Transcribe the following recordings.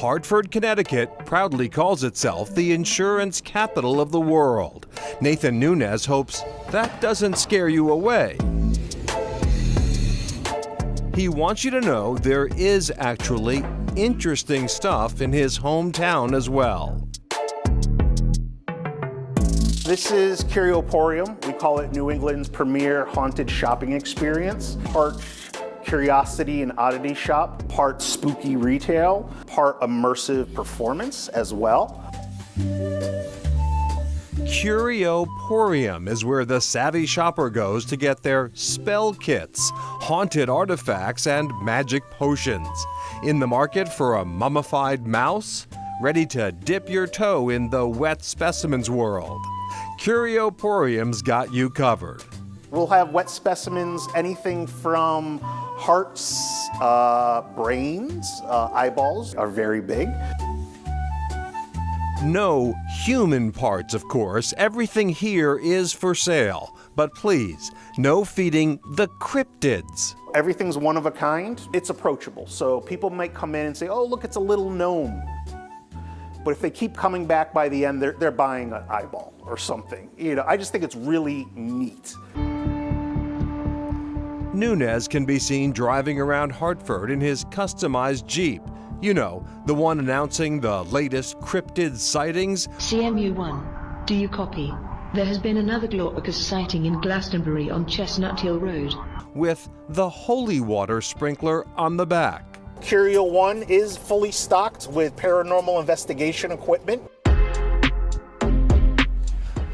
Hartford, Connecticut proudly calls itself the insurance capital of the world. Nathan Nunez hopes that doesn't scare you away. He wants you to know there is actually interesting stuff in his hometown as well. This is Curioporium. We call it New England's premier haunted shopping experience. Part curiosity and oddity shop, part spooky retail, part immersive performance as well. Curioporium is where the savvy shopper goes to get their spell kits, haunted artifacts, and magic potions. In the market for a mummified mouse? Ready to dip your toe in the wet specimens world? Curioporium's got you covered. We'll have wet specimens, anything from hearts, brains, eyeballs are very big. No human parts, of course. Everything here is for sale. But please, no feeding the cryptids. Everything's one of a kind. It's approachable. So people might come in and say, oh, look, it's a little gnome. But if they keep coming back by the end, they're buying an eyeball or something. You know, I just think it's really neat. Nunez can be seen driving around Hartford in his customized Jeep. You know, the one announcing the latest cryptid sightings. CMU-1, do you copy? There has been another Glaucus sighting in Glastonbury on Chestnut Hill Road. With the holy water sprinkler on the back. Curio 1 is fully stocked with paranormal investigation equipment.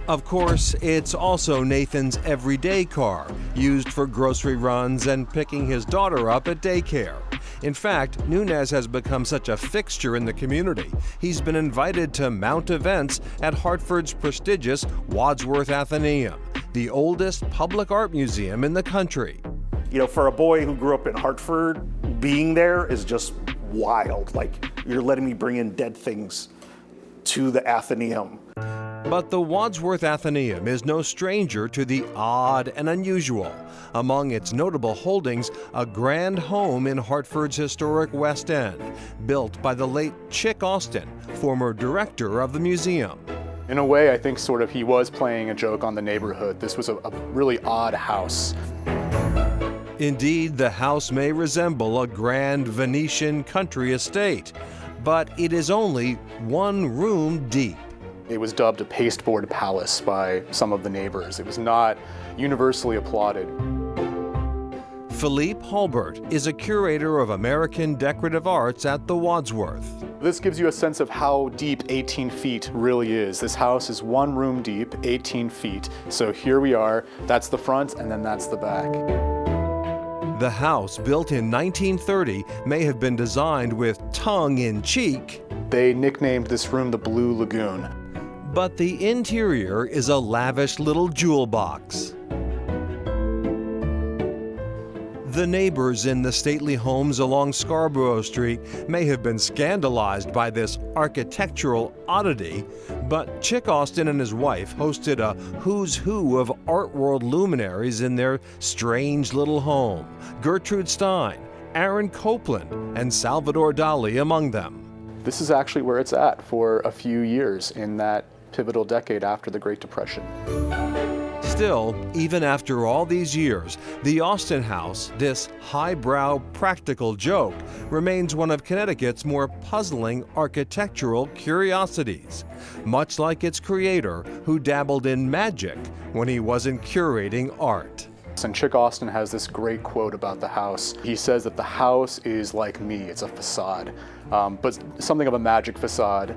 Of course, it's also Nathan's everyday car, used for grocery runs and picking his daughter up at daycare. In fact, Nunez has become such a fixture in the community, he's been invited to mount events at Hartford's prestigious Wadsworth Atheneum, the oldest public art museum in the country. You know, for a boy who grew up in Hartford, being there is just wild. Like, you're letting me bring in dead things to the Atheneum. But the Wadsworth Atheneum is no stranger to the odd and unusual. Among its notable holdings, a grand home in Hartford's historic West End, built by the late Chick Austin, former director of the museum. In a way, I think sort of he was playing a joke on the neighborhood. This was a really odd house. Indeed, the house may resemble a grand Venetian country estate, but it is only one room deep. It was dubbed a pasteboard palace by some of the neighbors. It was not universally applauded. Philippe Hulbert is a curator of American decorative arts at the Wadsworth. This gives you a sense of how deep 18 feet really is. This house is one room deep, 18 feet. So here we are, that's the front and then that's the back. The house, built in 1930, may have been designed with tongue-in-cheek. They nicknamed this room the Blue Lagoon. But the interior is a lavish little jewel box. The neighbors in the stately homes along Scarborough Street may have been scandalized by this architectural oddity, but Chick Austin and his wife hosted a who's who of art world luminaries in their strange little home. Gertrude Stein, Aaron Copland, and Salvador Dali among them. This is actually where it's at for a few years in that pivotal decade after the Great Depression. Still, even after all these years, the Austin House, this highbrow practical joke, remains one of Connecticut's more puzzling architectural curiosities, much like its creator, who dabbled in magic when he wasn't curating art. And Chick Austin has this great quote about the house. He says that the house is like me, it's a facade, but something of a magic facade.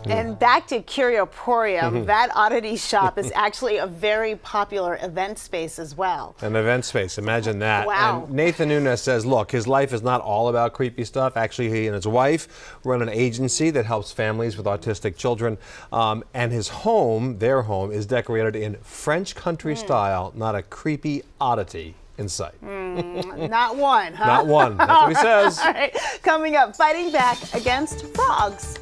And back to Curioporium, that oddity shop is actually a very popular event space as well. An event space, imagine that. Wow. And Nathan Nunez says, look, his life is not all about creepy stuff. Actually, he and his wife run an agency that helps families with autistic children. And his home, their home, is decorated in French country style, not a creepy oddity in sight. Not one, huh? Not one, that's what he says. All right, coming up, fighting back against frogs.